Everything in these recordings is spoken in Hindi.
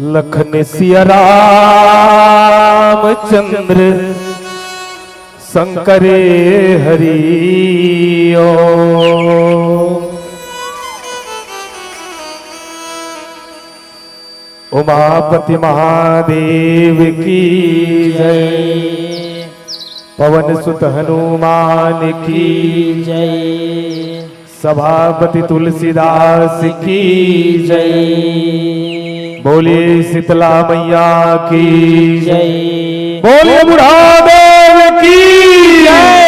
लखन सिया रामचंद्र शंकरे हरिओ। उमापति महादेव की जय। पवन सुत हनुमान की जय। सभापति तुलसीदास की जय। बोलिए शीतला मैया की जय। बोलिए बुढ़ादेव की जय।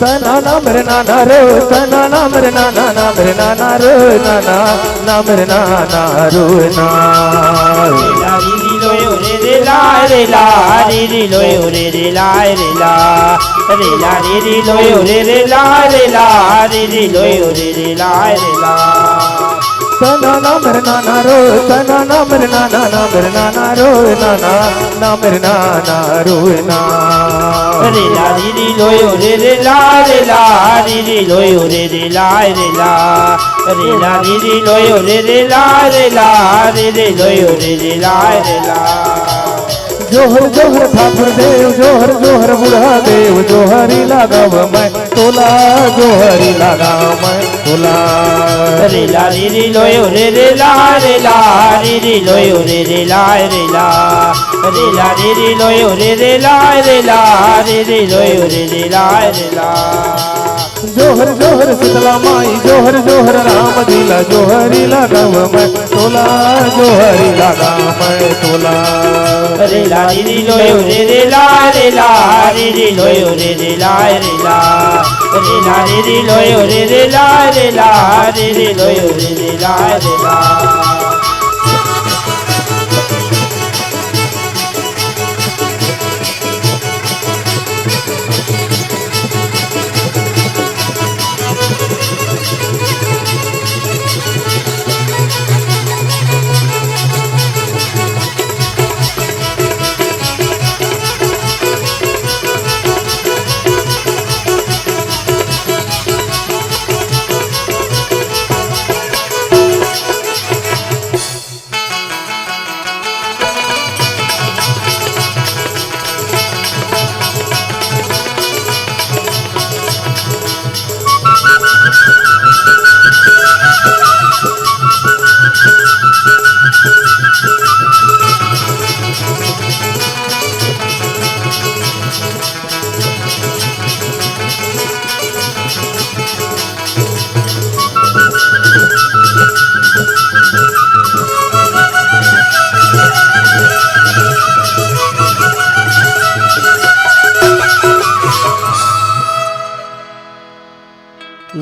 तना नाम रे नाना रो तना नाम रे नाना नाम रे नाना रो नाना नाम रे नाना रो ना। री लोयो रे रे ला रे ला री लोयो रे रे ला रे ला रे ला री लोयो रे रे ला रे ला री लोयो रे रे ला रे ला। तना नाम रे नाना रो तना नाम रे नाना नाम रे नाना रो नाना नाम रे नाना रो ना। रे ला री लोयो रे रे ला रे ला री लोयो रे रे ला रे ला रे ला री लोयो रे रे ला रे ला री लोयो रे रे ला रे ला। जोहर जोहर ठाकुर देव जोहर जोहर बुढ़ा देव जोहरी लगाव मैं तोला जोहरी लगाव मैं तोला। रे ला री लोयो रे रे ला रे ला री लोयो रे रे ला रे ला रे ला री लोयो रे रे ला रे ला री लोयो रे रे ला रे ला। जोहर जोहर शीतला माई जोहर जोहर राम दिला जोहरी लगाव मैं तोला जोहरी लगाव मैं तोला। रे ला री लोयो रे रे ला रे ला री लोयो रे रे ला रे ला रे ला री लोयो रे रे ला रे ला री लोयो रे रे ला रे ला।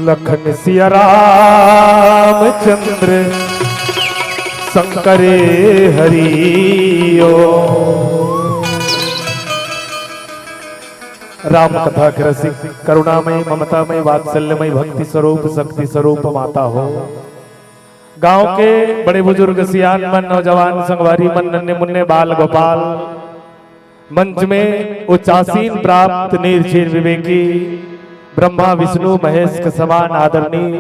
लखन सिया रामचंद्र शंकरे हरिओ। राम कथा के रसिक करुणामय ममतामय वात्सल्यमय भक्ति स्वरूप शक्ति स्वरूप माता हो। गांव के बड़े बुजुर्ग सियान मन नौजवान संगवारी मन नन्हे मुन्ने बाल गोपाल मंच में उच्चासीन प्राप्त निर्चीर विवेकी ब्रह्मा विष्णु महेश के समान आदरणीय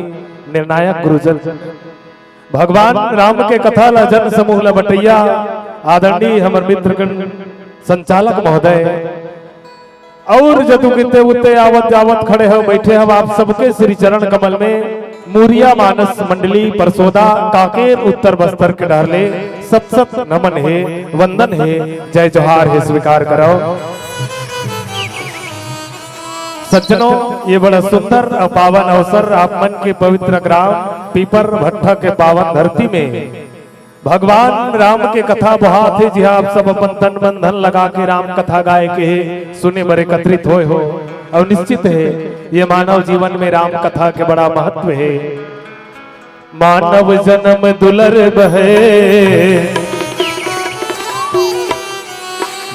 निर्णायक गुरुजन भगवान राम के कथा ला जन समूह ला बटैया आदरणीय हमर मित्रगण संचालक महोदय और जदू किते उते आवत जावत खड़े हो बैठे हम आप सबके श्री चरण कमल में मूरिया मानस मंडली परसोदा काकेर उत्तर बस्तर के डारले सत सत नमन है वंदन है जय जोहार है स्वीकार करो। सज्जनों ये बड़ा सुंदर और पावन अवसर आप मन के पवित्र ग्राम पीपर भट्टा के पावन धरती में भगवान राम के कथा बहा थे जी आप सब अपन तन मन धन लगा के राम कथा गाय के सुने बर एकत्रित होए हो और निश्चित है ये मानव जीवन में राम कथा के बड़ा महत्व है। मानव जन्म दुलर्भ है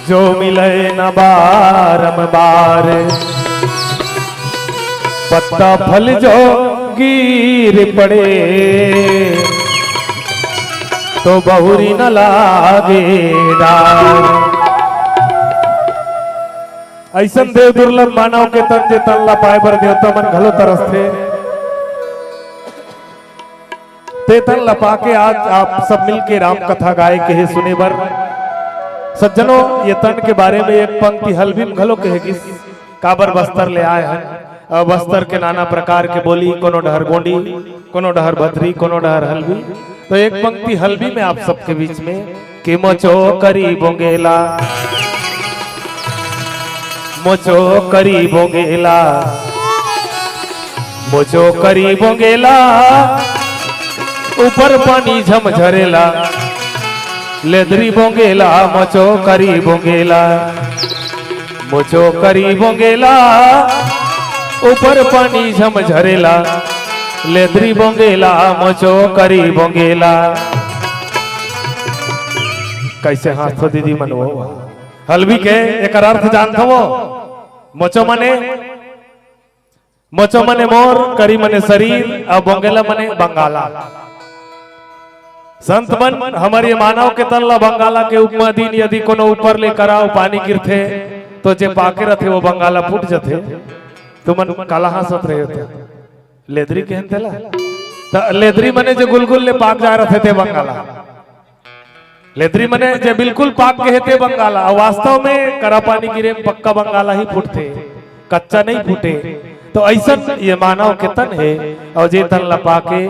जो मिले न बारंबार पत्ता फल जो गिर पड़े तो बहुरी न लागे डार। ऐसन देव दुर्लभ मानव के तन जे तन ला पाए बर देवता मन घलो तरस थे ते तन ला पाके आज आप सब मिलके राम कथा गाए के है सुने बर। सज्जनों ये तन के बारे में एक पंक्ति हलबी घलो कहे कि काबर बस्तर ले आए हैं। बस्तर के नाना प्रकार के बोली कोनो डहर गोंडी कोनो डहर भद्री कोनो डहर हलबी। तो एक पंक्ति हलबी में आप सबके बीच में कि मोचो करी बोंगेला मोचो करी बोंगेला मोचो करी बोंगेला ऊपर पानी झमझरेला लेदरी बोंगेला मोचो करी बोंगेला मोचो करी बोंगेला ऊपर पानी झमझरेला लेदरी बोंगेला मोचो करी बोंगेला। कैसे हाथ तो दीदी मनवो हलवी के एक अर्थ जानता वो मोचो मने मोर करी मने शरीर और बोंगेला मने बंगाला। संत मन हमारे मानव के तल्ला बंगाला के उपमा दिन यदि कोनो ऊपर ले कराओ पानी गिरथे तो जे पाके रथे वो बंगाला फूट जथे तुमन काला हंसत रहे होते लेदरी कहन तेला तो लेदरी मने जो गुलगुल ले पाक जा रहे थे बंगाला लेदरी मने जो बिल्कुल पाक के थे बंगाला और वास्तव में करा पानी गिरे पक्का बंगाला ही फूटते कच्चा नहीं फूटे। तो ऐसा ये मानव के तन है और जे तन लपा के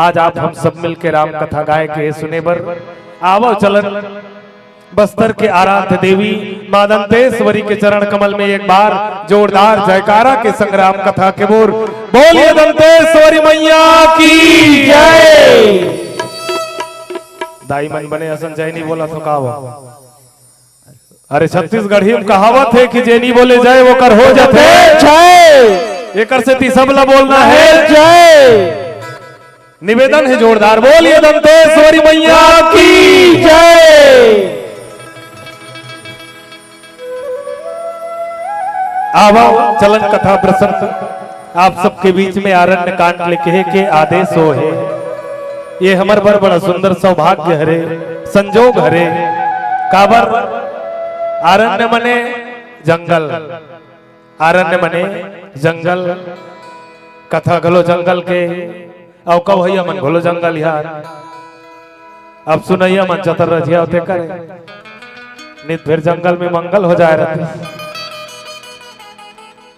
आज आप हम सब मिलके राम कथा गाय के सुने बर आवो चलन बस्तर के आराध्य देवी मां दंतेश्वरी के चरण कमल में एक बार जोरदार जयकारा के संग्राम कथा के बोर बोलिए दंतेश्वरी मैया की जय। दाई मन बने असन जय नहीं बोला तो का अरे छत्तीसगढ़ी में कहावत है कि जे नहीं बोले जय वो कर हो जाते जय एक से ती सबला बोलना है जय। निवेदन है जोरदार बोलिए दंतेश्वरी मैया की जय। आवा चलन कथा प्रसंग आप सबके बीच में आरण्य कांड लिखे के आदेश हो है। ये हमार पर बड़ा सुंदर सौभाग्य हरे संजोग हरे काबर आरण्य मने जंगल आरण्य मने जंगल कथा घलो जंगल के औ कब हैया मन घलो जंगल यार अब सुनैया मन चतर रजिया होते करे नित फिर जंगल में मंगल हो जाए रहते।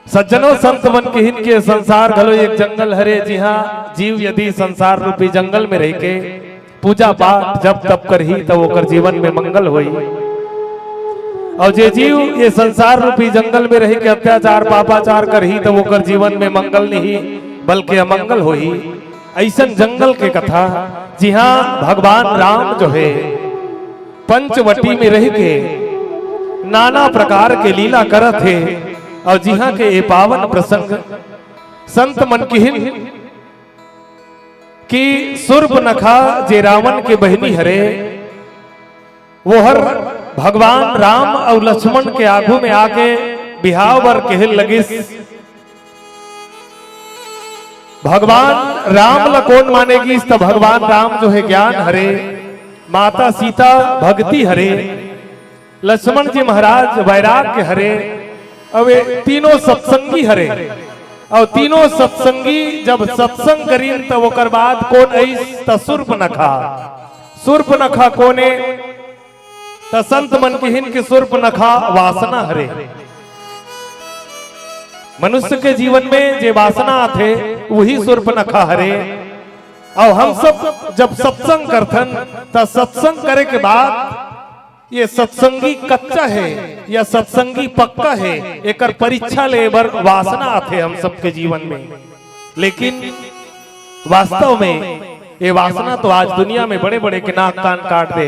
सज्जनों संत मन के हिन के संसार घलो एक जंगल हरे जी हाँ जीव यदि संसार रूपी जंगल में रह के पूजा पाठ जब तब कर ही तब ओकर जीवन में मंगल होई और जे जीव ये संसार रूपी जंगल में रह के अत्याचार पापाचार कर ही तब ओकर जीवन में मंगल नहीं बल्कि अमंगल होई। ऐसन जंगल के कथा जी हाँ भगवान राम जो है पंचवटी में रह के नाना प्रकार के लीला करत है और जी हाँ के ये पावन प्रसंग संत मन की हिन कि सूर्पनखा जे रावण के बहनी हरे वो हर भगवान राम और लक्ष्मण के आगू में आके बिहाव बर कहल लगिस। भगवान राम ला कौन मानेगी तो भगवान राम जो है ज्ञान हरे माता सीता भक्ति हरे लक्ष्मण जी महाराज वैराग्य हरे अब तीनों सत्संगी हरे और तीनों सत्संगी जब सत्संग करीन तब ओकर बाद कौन ऐस त सूर्पनखा कोने त संत मन की हिन के सूर्पनखा वासना हरे। मनुष्य के जीवन में जे वासना थे वही सूर्पनखा हरे और हम सब जब सत्संग करथन तो सत्संग करे के बाद ये सत्संगी कच्चा है या सत्संगी पक्का है, एकर परीक्षा ले बर वासना आथे हम सबके जीवन में। लेकिन वास्तव में ये वासना तो आज दुनिया में बड़े बड़े के नाक कान काट दे,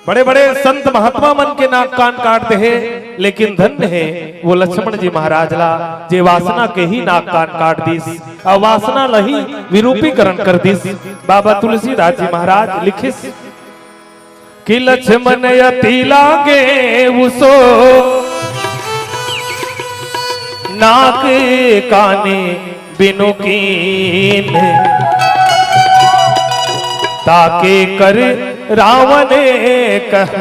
बड़े बड़े संत महात्मा मन के नाक कान काट दे है। लेकिन धन्य है वो लक्ष्मण जी महाराज ला जे वासना के ही नाक कान काट दिस और वासना लही विरूपीकरण कर दिस। बाबा तुलसीदास जी महाराज लिखिस कि लक्ष्मण अति लागे उसो नाक काने बिनु कीन, ताके कर रावण कह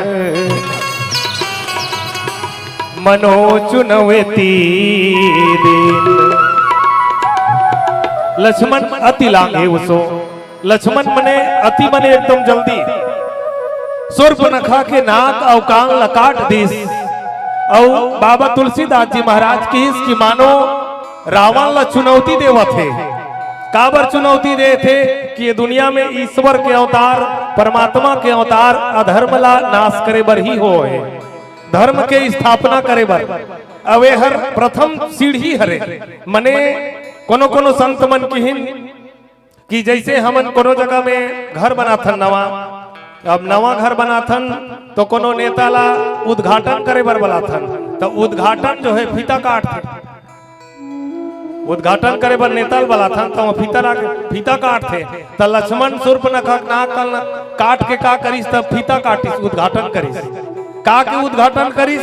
मनो चुनवती दिन। लक्ष्मण अति लागे उसो, लक्ष्मण मने अति मने एकदम जल्दी सूर्पनखा के नाक और कान लकाट दिस। और बाबा तुलसीदास जी महाराज की मानो रावण ला चुनौती देवा थे। काबर चुनौती दे थे कि ये दुनिया में ईश्वर के अवतार परमात्मा के अवतार अधर्म ला नाश करे बर ही हो है, धर्म के स्थापना करे बर। अवे हर प्रथम सीढ़ी हरे मने कोनो कोनो संत मन किहिन कि जैसे हमन कोनो जगह में घर बनाथन नवा, अब नवा घर बनाथन तो कोनो नेता ला उद्घाटन करे बर बोलाथन, तो उद्घाटन जो है फीता काट थे, उद्घाटन करे बर नेता बोलाथन तो फीता काट थे। तो लक्ष्मण सूर्पनखा नाक काट के का करिस, तब फीता काटिस उद्घाटन करिस। का के उद्घाटन करिस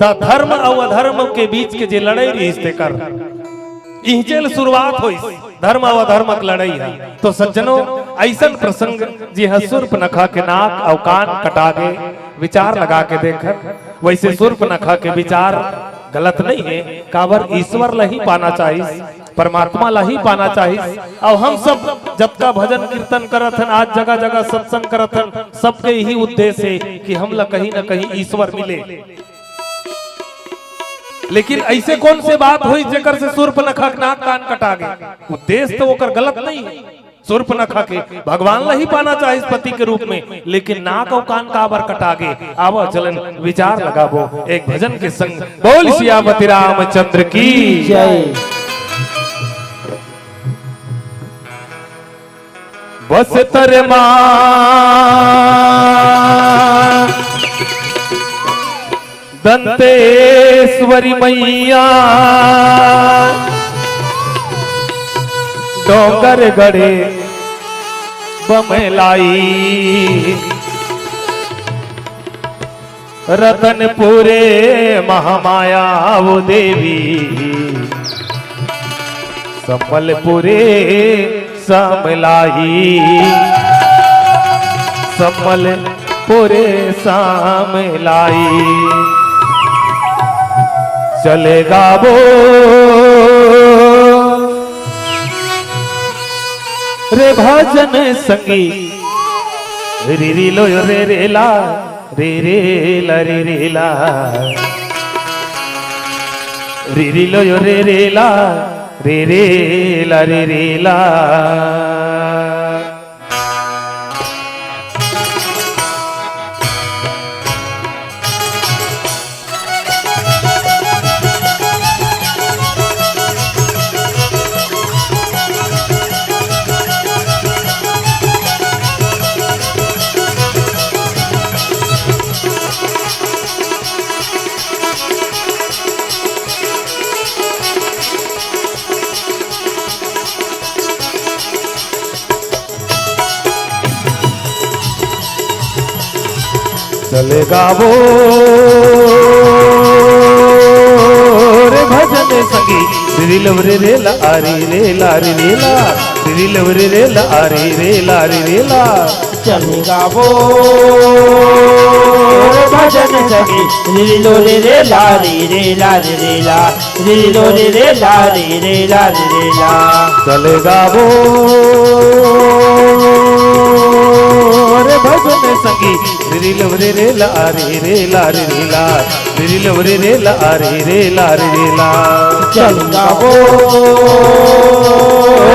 तो धर्म और अधर्म के बीच के जे लड़ाई रही तेकर इहजेल शुरुआत होइस, धर्म और अधर्म की लड़ाई है। तो सज्जनों ऐसा प्रसंग जी हाँ सूर्पनखा के नाक और कान कटा के विचार लगा के देखकर, वैसे सूर्पनखा के विचार गलत नहीं है। काबर ईश्वर ला ही पाना चाहिए, परमात्मा ला ही पाना चाहिए। और हम सब जब का भजन कीर्तन करत हन, आज जगह जगह सत्संग करत हन, सबके यही उद्देश्य है कि हम ला कहीं न कहीं ईश्वर मिले। लेकिन ऐसे कौन से बात हुई जेकर से सूर्पनखा के नाक कान कटा गए? उद्देश्य तो ओकर गलत नहीं है। सूर्पनखा के भगवान ला ही पाना चाहिए पति के रूप में, लेकिन नाक और कान काबर कटा गए? आवो चलन विचार लगाबो एक भजन के संग। बोल सियावती रामचंद्र की जय। बस तर मां दंतेश्वरी मैया डोंगर गड़े बमलाई, रतनपुरे महामाया वो देवी, संबलपुरे समलाई, संबलपुरे समलाई। चलेगा वो रे भजन संगी, रे रे लो रे रे ला रे रे ला रे रे ला, रे रे लो रे रे ला रे रे ला रे रे ला। चलेगा वो रे भजन संगी, रे लो रे रे ला रे रे ला रे रे ला, रे लो रे रे ला रे रे ला रे रे ला। चलेगा वो भजन संगी, रे लो रे रे ला रे रे ला रे रे ला, रे लो रे रे ला रे रे ला रे रे ला। चलेगा वो रे भजन संगी, रे लो रे रे ला रे रे ला रे रे ला, रे लो रे रे ला रे रे ला रे रे ला। चल गावो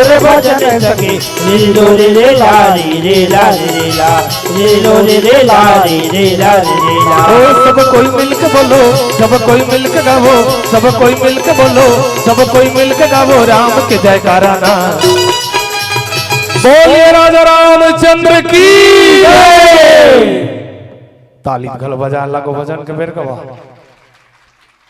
रे भजन सखी रे लो रे ला रे ला रे ला रे लो रे ला रे ला रे ला। सब कोई मिलके बोलो, सब कोई मिलके गावो, सब कोई मिलके बोलो, सब कोई मिलके गावो राम के जयकारा ना। बोलिए राजा रामचंद्र की जय। ताली घल बजा लगो भजन के बेर गवा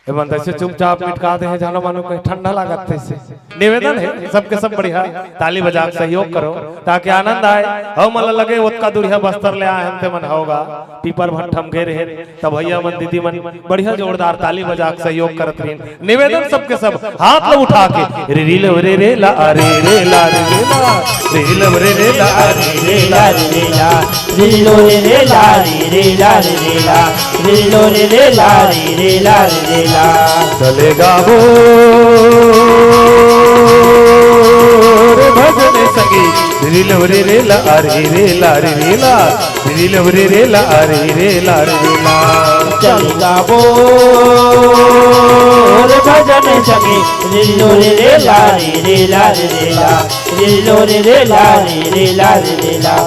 एवं ऐसे चुपचाप मिटका दे हैं जानो मानो कोई ठंडा लागत थे से निवेदन है सबके सब बढ़िया ताली बजा के सहयोग करो ताकि आनंद आए। हो मन लगे ओतका दुरिया बस्तर ले आए हमते मन होगा पीपर भट्ठम घेरे है तब भैया मन दीदी मन बढ़िया जोरदार ताली बजा के सहयोग करत रही। निवेदन सबके सब हाथ लो उठा के रे रे रे रे ला रे रे ला रे रे ला रे रे रे ला रे ला रे ला रे लो रे ला रे ला रे ला रे लो रे ला रे ला रे ला। चलेगा वो रे भजन संगी रे रे रे ला रे रे ला रे ला रे रे ला रे रे ला रे ला। चलेगा वो रे भजन संगी रे लो रे ला रे ला रे ला रे लो रे ला रे ला रे ला।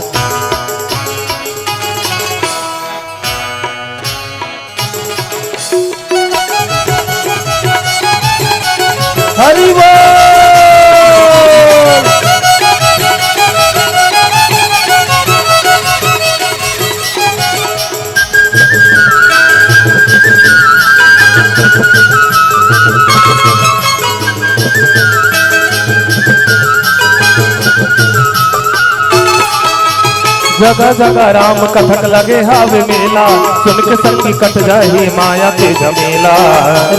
हरि बोल। जगह जगह राम कथक लगे हावे मेला सुन के संगी कट जाही माया के झमेला।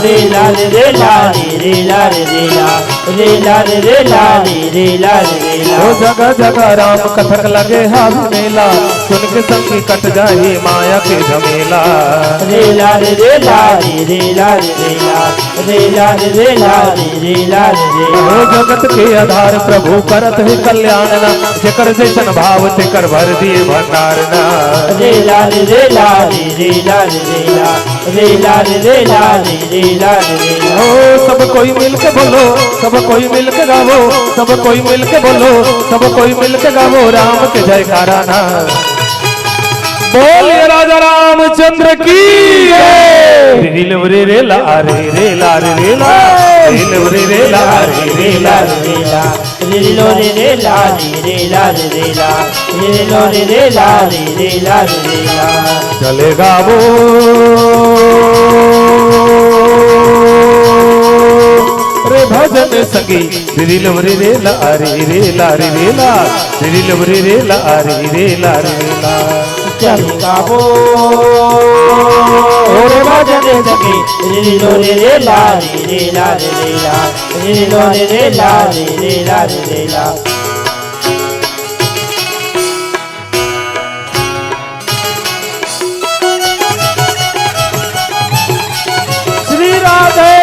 रे ला रे ला रे ला रे ला रे ला रे ला रे ला रे ला। ओ जगह जगह राम कथक लगे हावे मेला सुन के संगी कट जाही माया के झमेला। रे ला रे ला रे ला रे ला रे ला रे ला रे ला रे ला। ओ जगत के आधार प्रभु करत है कल्याण ना जेकर जैसन भाव ते कर भर दिए भंडार ना। रे ला रे ला रे ला रे ला रे ला रे ला रे ला रे ला। ओ सब कोई मिलके बोलो, सब कोई मिलके गावो, सब कोई मिलके बोलो, सब कोई मिलके गावो राम के जयकारा ना। बोलिए राजा रामचंद्र की जय। रे रे ला रे रे ला रे ला रे रे ला रे ला रे ला रे लो रे ला रे ला रे ला रे लो रे ला रे ला रे ला। चलेगा वो रे भजन संगी रे रे ला रे रे ला रे ला रे रे ला रे ला रे ला। चलेगा वो रे भजन सखी रे लो रे ला रे ला रे ला रे लो रे ला रे ला रे ला। श्री राधे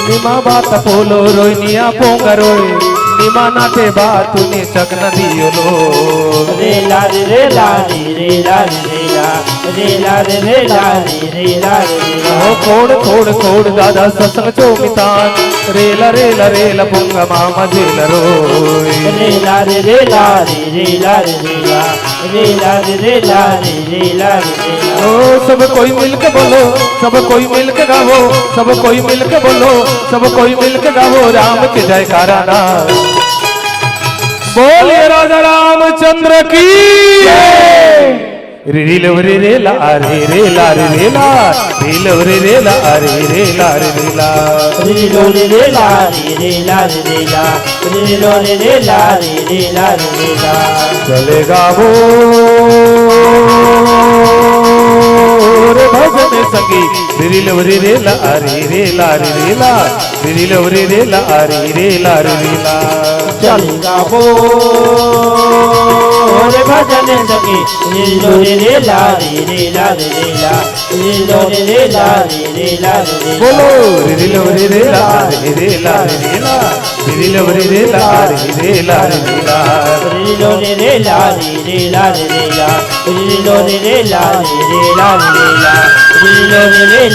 निमा बात पोलो रोइनिया पोंगरोय निमा नाटे बात तूने चक नदियो लो। रे ला रे ला रे ला रे ला रे ला रे ला रे ला रे ला। ओ कोड कोड कोड दादा सत्संग चौमितान रे ला पुंगा मामा जेल रोय। रे ला रे ला रे ला रे ला रे ला रे ला रे ला रे ला। ओ सब कोई मिलके बोलो, सब कोई मिलके गावो, सब कोई मिलके बोलो, सब कोई मिलके गावो राम के जयकारा ना। बोलिए राजा रामचंद्र की जय। रे रे ला रे रे ला रे ला रे ला रे ला रे ला। रे लो रे ला रे ला रे ला रे लो रे ला रे ला रे ला। चलेगा वो रे भजन भजन संगी रे रे ला रे रे ला रे रे ला रे रे ला रे रे ला रे रे ला चलेगा बोल भजन संगी रे ला रे रे ला रे रे ला रे ला रे रे ला रे बोलो रे रे ला रे रे ला रे रे ला रे रे ला रे रे ला रे रे ला रे ला रे रे ला रे रे ला रे ला रे रे ला रे रे ला रे ला रे रे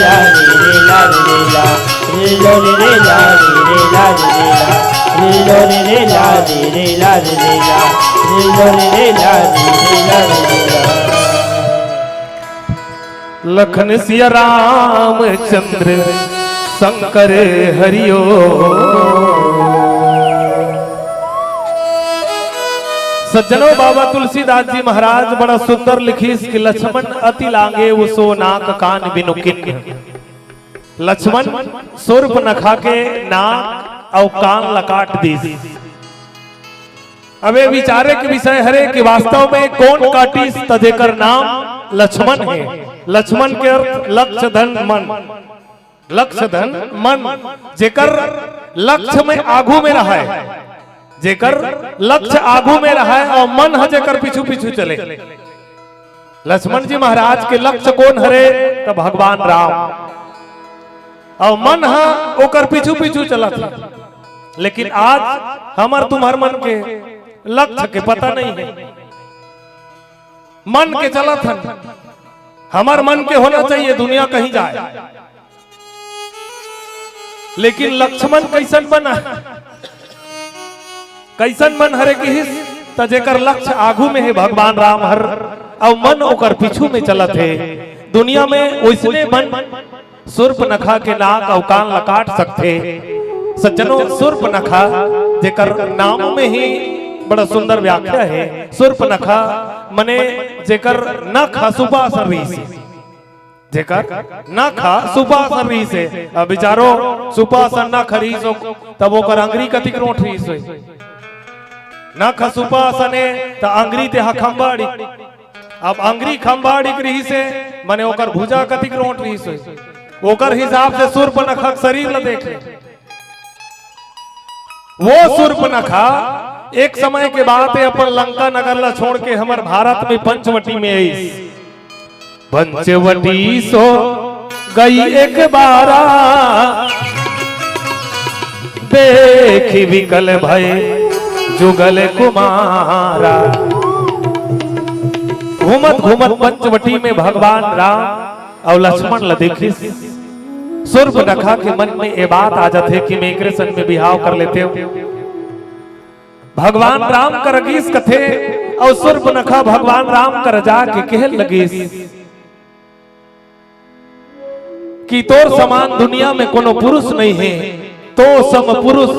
ला रे रे ला रे ला रे रे ला रे रे ला रे ला रे रे ला रे रे ला रे ला रे रे ला रे रे ला। लखन सिया राम चंद्र शंकर हरियो सज्जनों बाबा तुलसीदास जी महाराज बड़ा सुंदर लिखीस कि लक्ष्मण अति लांगे वो सो नाक कान बिनु किन। लक्ष्मण सुर्प नखा के नाक और कान लकाट दी। अबे विचारे के विषय हरे कि वास्तव में कौन काटिस तदेकर नाम लक्ष्मण है। लक्ष्मण के अर्थ लक्ष्य धन मन, लक्ष्य धन मन जेकर लक्ष्य में आगू में रहा है, जेकर लक्ष्य आगू में रहा है और मन है जेकर पीछू पीछू चले। लक्ष्मण जी महाराज के लक्ष्य कौन हरे तो भगवान राम और मन है ओकर पीछू पीछू चला था। लेकिन आज हमार तुम्हार मन के लक्ष्य के पता नहीं है, मन के चला था। हमार मन के होना चाहिए दुनिया कहीं जाए, लेकिन लक्ष्मण कैसन बना, कैसन मन हरे की तजेकर लक्ष्य आगू में है भगवान राम हर और मन ओकर पीछू में चलत है। दुनिया में वैसने मन सुर्प नखा के नाक और कान लकाट सकते। सज्जनों सुर्प नखा जेकर नाम में ही बड़ा सुंदर व्याख्या है। सुर्प नखा मने जेकर नख सुपासन री से, जेकर नख सुपासन री से। अब विचारो सुपासन न खरीस तब ओकर अंगरी कति रोट रीस होई। नख सुपासने त अंगरी ते खंबाड़ी। अब अंगरी खंबाड़ी रही से मने ओकर भुजा कति रोट रीस होई। ओकर हिसाब से सुर्प नखा शरीर ल देख ले। वो सुर्प नखा एक समय के बाद अपन लंका नगर ला छोड़ के हमार भारत में पंचवटी में आई। पंचवटी सो गई एक बारा देखी विकल भय जुगल कुमारा। घूमत घूमत पंचवटी में भगवान राम और लक्ष्मण ल देखी। सुर्प नखा के मन में ये बात आ जाते कि मैं एक संग में बिहाव कर लेते हो। भगवान राम कर रगीस कथे और सुर्प नखा भगवान राम कर जाके कहल लगीस कि तोर समान दुनिया में कोनो पुरुष नहीं है, तो सम पुरुष।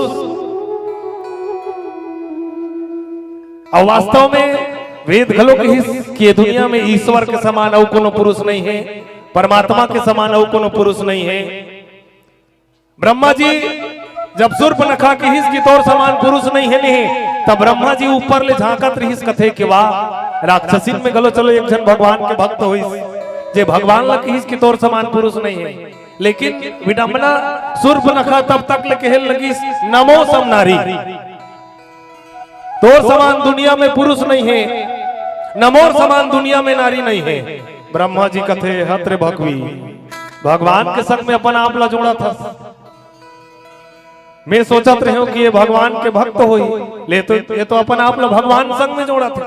और वास्तव में वेद घलो कहिस कि दुनिया में ईश्वर के समान और कोनो पुरुष नहीं है, परमात्मा के समान और कोनो पुरुष नहीं है। ब्रह्मा जी जब सुर्प नखा की हिस की तोर समान पुरुष नहीं है नहीं, तब ब्रह्मा जी ऊपर ले झांकत रहिस कथे कि वाह राक्षसीन में गलो चलो एक जन भगवान के भक्त होइस जे भगवान ला कहिस कि तोर समान पुरुष नहीं है। लेकिन विडंबना सुर्प नखा तब तक ले कहल लगिस नमो सम नारी। तोर समान दुनिया में पुरुष नहीं है, नमोर समान दुनिया में नारी नहीं है। ब्रह्मा जी कथे हत्रे भगवी भगवान के संग में अपन आप ला जोड़ा था। मैं सोचत रहे हूं कि ये भगवान के भक्त होई, ले तो ये तो अपन आप ला भगवान संग में जोड़ा था।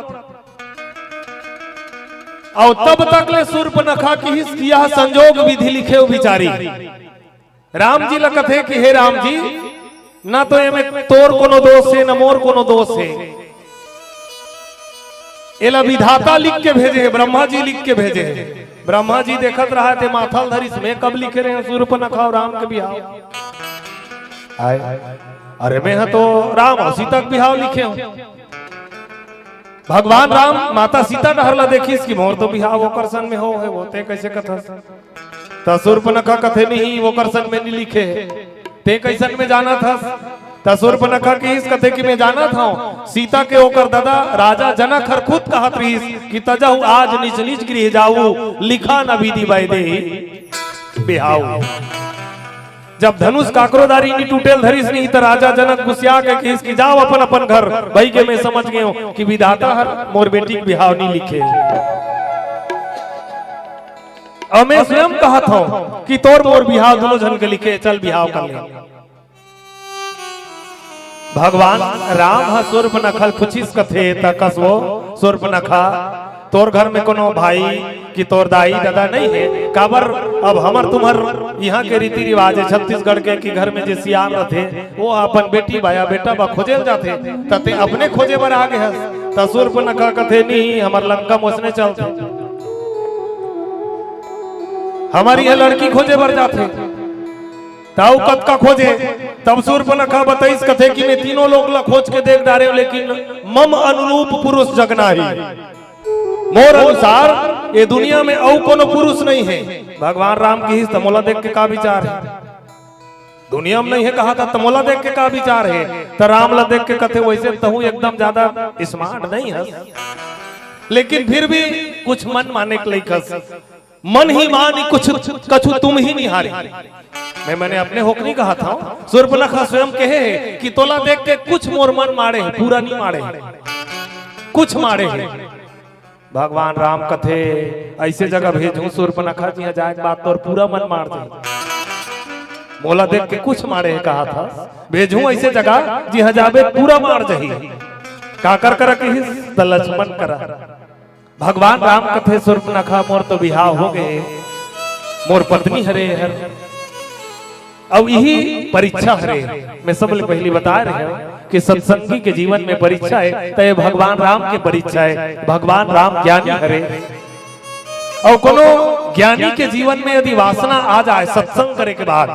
और तब तक ले सुर्प नखा की किया संजोग विधि लिखे विचारी। राम जी ला कथे कि हे राम जी ना तो ये में तोर कोनो दोष है न मोर कोनो दोष है। एला विधाता लिख के भेजे है, ब्रह्मा जी लिख के भेजे है। ब्रह्मा जी देखत रहा थे माथल धरिस में कब लिखे रहे सुर्प नखा राम के बिहाव। अरे मैं तो राम और सीता के बिहाव लिखे हूं। भगवान राम माता सीता डहरला देखिस कि मोर तो बिहाव वो करसन में हो है, होते कैसे कथा त सुर्प नखा कथे नहीं वो करसन में नहीं लिखे ते कैसन में जाना था। सुर्प नखा की इस कथे की मैं जाना था सीता के ओकर दादा राजा जनक हर खुद कहत रहीस कि तजहु आज नीच नीच गृह जाऊ लिखा न विधि वैदे। बिहाव। जब धनुष काकरोदारी नहीं टूटेल धरिस नहीं तो राजा जनक गुस्सा के कि इसकी जाओ अपन अपन घर भाई के मैं समझ गए हूं कि विधाता हर मोर बेटी के बिहाव नहीं लिखे। और मैं स्वयं कहा था कि तोर मोर बिहाव दोनों जन के लिखे चल बिहाव कर ले। भगवान राम हा सूर्पनखा खुचिस कथे तकसवो सूर्पनखा तोर घर में कोनो भाई कि तोर दाई दादा नहीं है काबर अब हमर तुम्हार यहाँ के रीति रिवाज है छत्तीसगढ़ के कि घर में जे सियार रहते वो अपन बेटी भाया बेटा बा खोजे जाते तते अपने खोजे बर आगे है त सूर्पनखा कथे नहीं हमर लंका मोसने चलते हमारी यह लड़की खोजे बर जाते ताऊ कत का खोजे तब सूर्पनखा बताइस कथे कि मैं तीनों लोग ला खोज के देख डारे लेकिन मम अनुरूप पुरुष जगना ही मोर अनुसार ये दुनिया में और कोनो पुरुष नहीं है। भगवान राम की ही तमोला देख के का विचार है दुनिया में नहीं है कहा था तमोला देख के का विचार है तो राम ला देख के कथे वैसे तहु एकदम ज्यादा स्मार्ट नहीं है लेकिन फिर भी कुछ मन माने के लेखस मन ही मानी कुछ कछु तुम ही नहीं हारे। मैंने अपने होकनी कहा था सूर्पनखा स्वयं कहे कि तोला देख के कुछ मोर मन मारे है पूरा नहीं मारे कुछ मारे है। भगवान राम कथे ऐसे जगह भेजूं सूर्पनखा जी जाए बात तो और पूरा मन मार दे मोला देख के कुछ मारे है कहा था भेजूं ऐसे जगह जी जाबे पूरा मार जही काकर कर के लक्ष्मण करा। भगवान राम कथे सूर्पनखा मोर तो बिहाव हो गए मोर पत्नी हरे हर अब यही परीक्षा हरे मैं सब पहले बता रहे हैं कि सत्संगी के जीवन में परीक्षा है तो ये भगवान राम की परीक्षा है। भगवान राम ज्ञानी हरे और कोनो ज्ञानी के जीवन में यदि वासना आ जाए सत्संग करे के बाद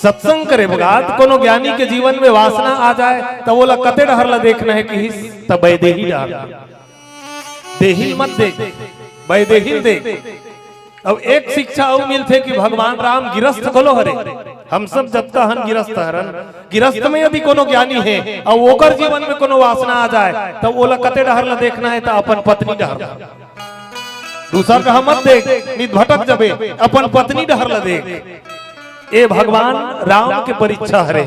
सत्संग करे बाद कोनो ज्ञानी के जीवन में वासना आ जाए तो वो कते डहर ला देखना है कि तब देही डहर देही मत दे वैदेही दे। अब एक शिक्षा और मिलते कि भगवान राम गिरस्थ खोलो हरे हम सब जब का हन गिरस्थ हरन गिरस्थ में यदि कोनो ज्ञानी है और ओकर जीवन में कोनो वासना आ जाए तो वो कते डहर ला देखना है तो अपन पत्नी डहर दूसरा कहा मत देख नित भटक जबे अपन पत्नी डहर ला देख ए भगवान राम के परीक्षा हरे।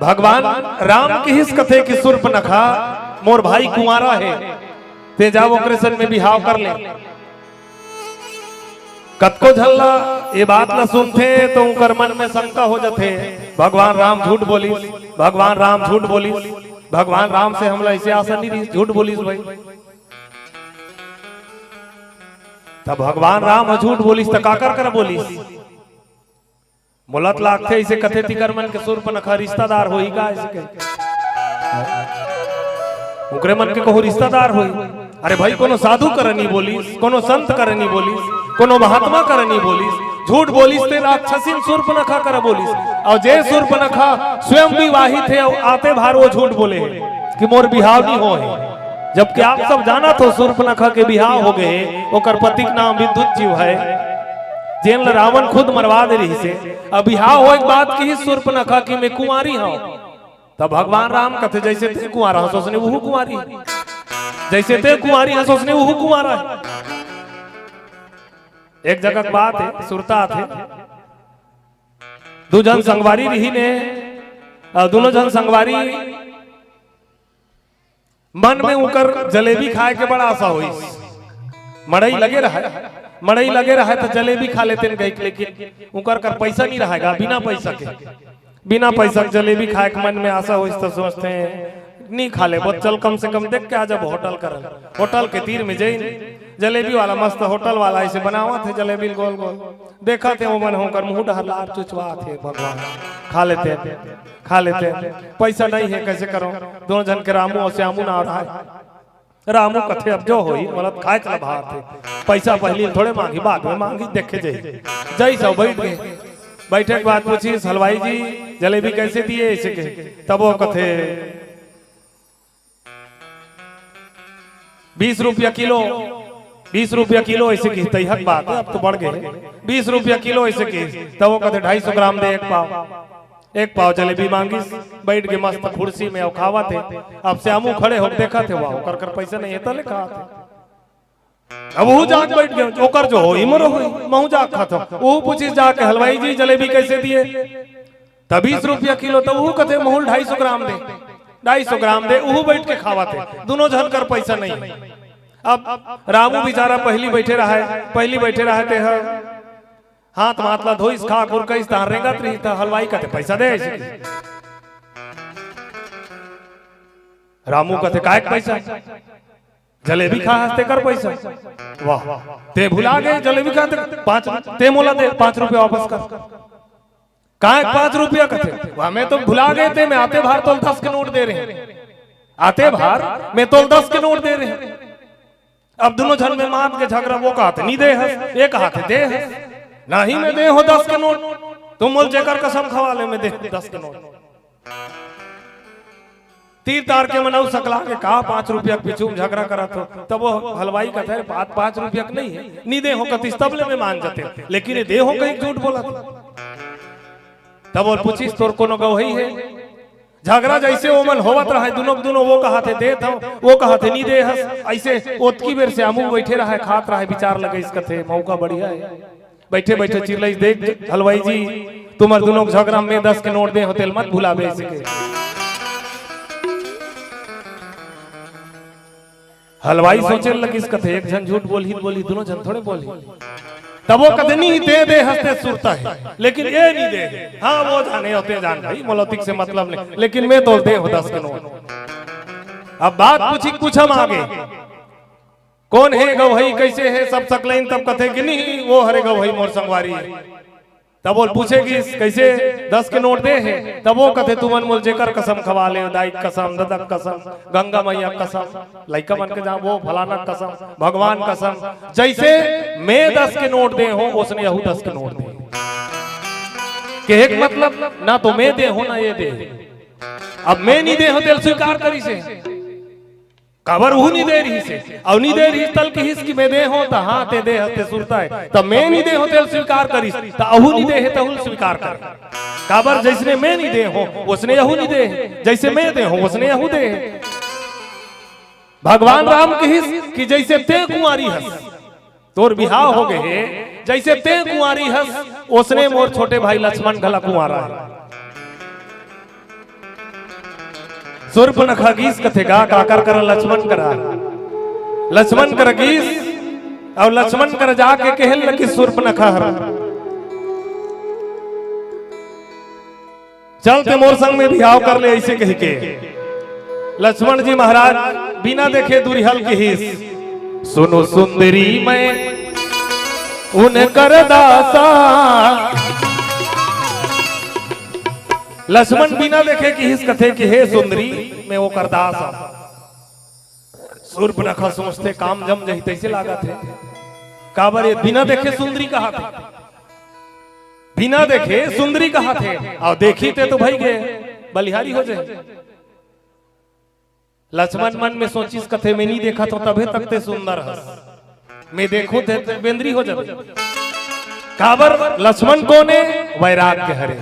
भगवान राम की हिस कथे कि सूर्पनखा मोर भाई कुंवारा है ते जाओ ऑपरेशन में बिहाव कर ले कतको झल्ला ये बात न सुनते तो उनकर मन में शंका हो जाते भगवान राम झूठ बोली भगवान राम झूठ बोली भगवान राम से हमला ऐसे आशा नहीं रही झूठ बोली भाई तब भगवान राम झूठ बोली तो काकर कर बोली मुलत लागते ऐसे कथे तिकर मन के सूर्पनखा रिश्तेदार होई का ऐसे उकरे मन के कहो रिश्तेदार होई अरे भाई कोनो साधु करनी बोलिस कोनो संत करनी बोलिस कोनो महात्मा करनी बोलिस झूठ बोलिस ते राक्षसी सूर्पनखा कर बोलिस और जे सूर्पनखा स्वयं विवाहित है आते भार वो झूठ बोले कि मोर बिहाव नहीं हो है जबकि आप सब जाना तो सूर्पनखा के बिहाव हो गए ओकर पति के नाम विद्युत जीव है जेन रावण खुद मरवा दे रही से अब बिहाव हो एक बात की सूर्पनखा की मैं कुंवारी हूं तब भगवान राम कथे जैसे ते कुंवारा हंस उसने वो कुंवारी जैसे ते कुंवारी हंस उसने वो कुंवारा है। एक जगह बात है सुरता थे दो जन संगवारी रही ने दोनों जन संगवारी मन में उकर जलेबी खाए के बड़ा आशा हुई मड़ई लगे रहा तो जलेबी खा लेते लेकिन उकर कर पैसा नहीं रहेगा बिना पैसा के जलेबी खाए के मन में आशा हो तो सोचते हैं नहीं खा ले बहुत चल कम से कम देख के आ जब होटल के तीर में जाइन जलेबी वाला मस्त होटल वाला ऐसे बनावा थे जलेबी गोल गोल देखा थे वो मन होकर मुंह डहला चुचवा थे भगवान खा लेते पैसा नहीं है कैसे करो दोनों जन के रामू और श्यामू ना रहा है रामू कथे अब जो होई मतलब खाए चला भार थे पैसा पहले थोड़े मांगी बाद में मांगी देखे जय सब बैठ गए बैठे के बाद पूछी हलवाई जी जलेबी कैसे दिए ऐसे के तब वो कथे 20 रुपया किलो ऐसे की तैहक बात है अब तो बढ़ गए 20 रुपया किलो ऐसे की तब वो कहते 250 ग्राम दे एक पाव जलेबी मांगी बैठ के मस्त कुर्सी में खावा थे अब श्यामू खड़े हो देखा थे वाह कर पैसा नहीं है तो लिखा थे अब वो जाके बैठ गए ओकर जो हो इमर हो महू जाग खाता वो पूछी जाके हलवाई जी जलेबी कैसे दिए तब 20 रुपया किलो तो वो कहते महूल 250 ग्राम दे 250 ग्राम दे वो बैठ के खावा थे दोनों जन कर पैसा नहीं। अब रामू बेचारा पहली बैठे रहा थे हाथ मातला धोइस खा गुर कइस तारेगा रही था हलवाई कहते पैसा दे रामू कहते काय पैसा जलेबी खा हंसते कर पैसा वाह ते भुला गए जलेबी खाते 5 ते मोला दे 5 रुपया वापस कर काय 5 रुपया कहते वहां मैं तो भुला गए थे मैं आते बाहर तो 10 के नोट दे रहे हैं आते बाहर मैं तो 10 के नोट दे रहे हैं। अब दोनों जन में मार के झगड़ा वो कहते नहीं दे हंस एक हाथ दे हंस ना ही मैं दे हो 10 के नोट तुम बोल जेकर कसम खवा ले मैं दे 10 के नोट तीर तार के मनाऊ सकला के कहा 5 रुपया पीछू झगड़ा करा तो तब वो हलवाई कहता है बात 5 रुपया नहीं है नहीं दे हो कतिस तबले में मान जाते लेकिन ये दे हो कहीं झूठ बोला तब वो पूछिस तोर कोनो गवही है झगड़ा जैसे वो मन होवत रहा दोनों वो कहा थे दे था वो कहा थे नहीं दे हंस ऐसे ओतकी बेर से आमू बैठे रहा खात रहा विचार लगे इसका थे मौका बढ़िया है बैठे बैठे चिल्लाई देख हलवाई जी तुम्हारे दोनों झगड़ा में 10 के नोट दे होतेल मत भुला बे हलवाई सोचे लगी इस कथे एक जन झूठ बोली दोनों जन थोड़े बोली तब वो कदे नहीं दे हंसते सुरता है लेकिन ये नहीं दे हाँ वो जाने होते जान भाई मोलौतिक से मतलब नहीं लेकिन मैं तो दे हो 10 के नोट। अब बात पूछी कुछ हम आगे कौन है गवही कैसे है सब सकलाइन तब कथे कि नहीं वो हरे गवही मोर संगवारी तब वो पूछेगी कैसे 10 के नोट दे है तब वो कथे तुमन मोल जेकर कसम खवा ले दाई कसम ददक कसम गंगा मैया कसम लइका मन के जा वो फलाना कसम भगवान कसम जैसे मैं 10 के नोट दे हो उसने यहू 10 के नोट दे के एक मतलब ना तो मैं दे हो ना ये दे अब मैं नहीं दे हो तेल स्वीकार करी से काबर वो नहीं दे रही से और नहीं दे रही तल की हिस की मैं दे हो ता हां ते दे हते सुरता है तब मैं नहीं दे हो तेल स्वीकार करी ता अहू नहीं दे है तहुल स्वीकार कर काबर जैसे मैं नहीं दे हो उसने यहू नहीं दे जैसे मैं दे हो उसने यहू दे भगवान राम की हिस कि जैसे ते कुंवारी हस तोर बिहाव हो गए जैसे ते कुंवारी हस उसने मोर छोटे भाई लक्ष्मण गला कुंवारा है सूर्पनखा गीस कथेगा काकर कर लक्ष्मण कर गीस और लक्ष्मण कर जाके कहल लगी सूर्पनखा हर चलते मोर संग में बिहाव कर ले ऐसे कह के लक्ष्मण जी महाराज बिना देखे दुरिहल की हिस सुनो सुंदरी मैं उन कर दासा लक्ष्मण बिना देखे कि हिस कथे कि हे सुंदरी मैं वो करदास सूर्पनखा सोचते काम जम जही तैसे लागा थे काबर ये बिना देखे सुंदरी कहा थे बिना देखे सुंदरी कहा थे और देखी थे तो भाई गए बलिहारी हो जाए लक्ष्मण मन में सोचिस कथे में नहीं देखा तो तबे तक ते सुंदर हस मैं देखूं थे तो बेंद्री हो जाए काबर लक्ष्मण कोने वैराग्य हरे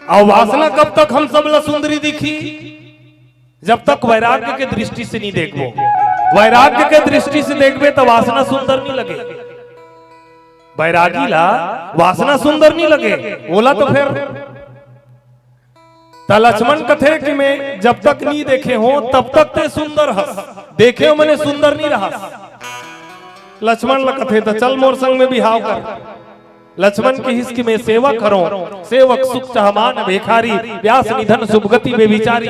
और वासना कब तक हम सब सुंदरी दिखी जब तक वैराग्य के दृष्टि से नहीं देखो वैराग्य के दृष्टि से देखबे तो वासना सुंदर नहीं लगे वैरागी ला वासना सुंदर नहीं लगे बोला तो फिर लक्ष्मण कथे कि मैं जब तक नहीं देखे हो तब तक ते सुंदर हस देखे हो मैंने सुंदर नहीं रहा लक्ष्मण ला कथे तो चल मोर संग में बिहाव कर लक्ष्मण की हिस्की में सेवक करो सेवक सुख चाहमान भिखारी व्यास निधन सुभगति में विचारी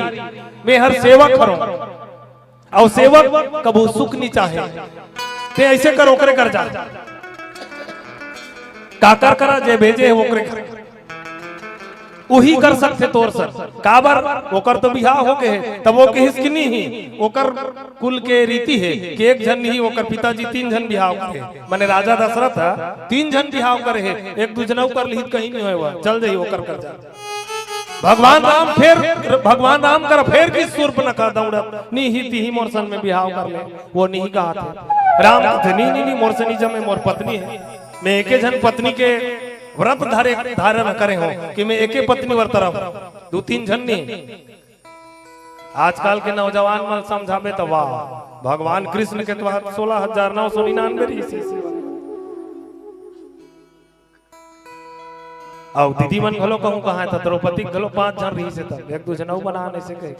मैं हर सेवक करो और सेवक कबू सुख नहीं चाहे ते ऐसे कर ओकरे कर जा काकर करा जे भेजे ओकरे कर वही कर सकते तोर सर काबर ओकर तो बिहाव हो गए तब वो के हिस्की नहीं ही ओकर कुल के रीति है कि एक जन नहीं ओकर पिताजी 3 जन बिहाव करे माने राजा दशरथ 3 जन बिहाव करे है एक दूजना कर लिहित कहीं नहीं होवा चल जाई ओकर कर जा भगवान राम कर फेर की सूर्पनखा दौड़ा नहीं ही मोर सन में बिहाव कर ले वो नहीं कहा थे राम थे नहीं मोर से नहीं जमे मोर पत्नी है मैं एक जन पत्नी के व्रत धारण करे हो कि मैं एके पत्नी व्रत रहूं 2-3 जन नहीं आजकल के नौजवान मन समझावे तो वाह भगवान कृष्ण के तो 16,999 ऋषि से और दीदी मन घलो कहूं कहां था द्रौपदी घलो 5 जन रही से तब एक दूसरे नौ बना नहीं सके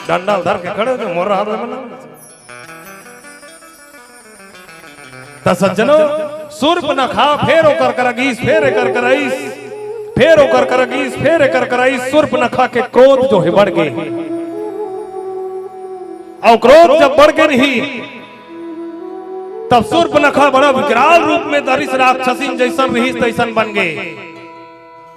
डंडा उधर के खड़े थे मोर हाथ में बना त सज्जनों सूर्पनखा फेर ओकर करगीस फेर कर करईस फेर ओकर करगीस फेर कर करईस सूर्पनखा के क्रोध जो है बढ़ गए और क्रोध जब बढ़ गए नहीं तब सूर्पनखा बड़ा विकराल रूप में दरिस राक्षसीन जैसन रही तैसन बन गए।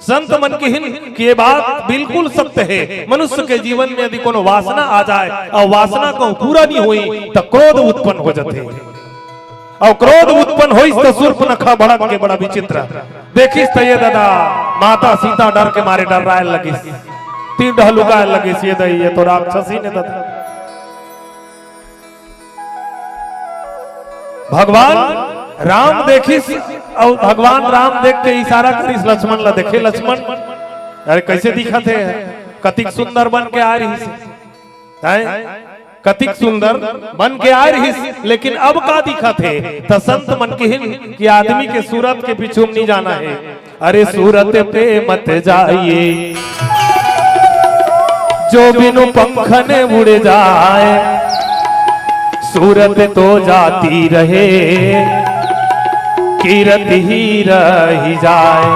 संत मन की हिन कि ये बात बिल्कुल सत्य है। मनुष्य के जीवन में यदि कोनो वासना आ जाए और वासना को पूरा नहीं हुई तो क्रोध उत्पन्न हो जाते और क्रोध उत्पन्न हुई तो सूर्पनखा भड़क के बड़ा विचित्र देखिस तो ये दादा माता सीता डर के मारे डर रहा लगी तीन डहलुका लगी ये तो राक्षसी ने दादा भगवान राम देखिस और भगवान राम देख के इशारा करिस लक्ष्मण ला देखे लक्ष्मण अरे कैसे दिखा थे कतिक सुंदर बन के आ रही है कतिक सुंदर बन के आ रही लेकिन अब का दिखा थे तो संत मन के हिन कि आदमी के सूरत के पीछे नहीं जाना है। अरे सूरत पे मत जाइए जो बिनु पंखने उड़ जाए सूरत तो जाती रहे कीरत ही रही जाए।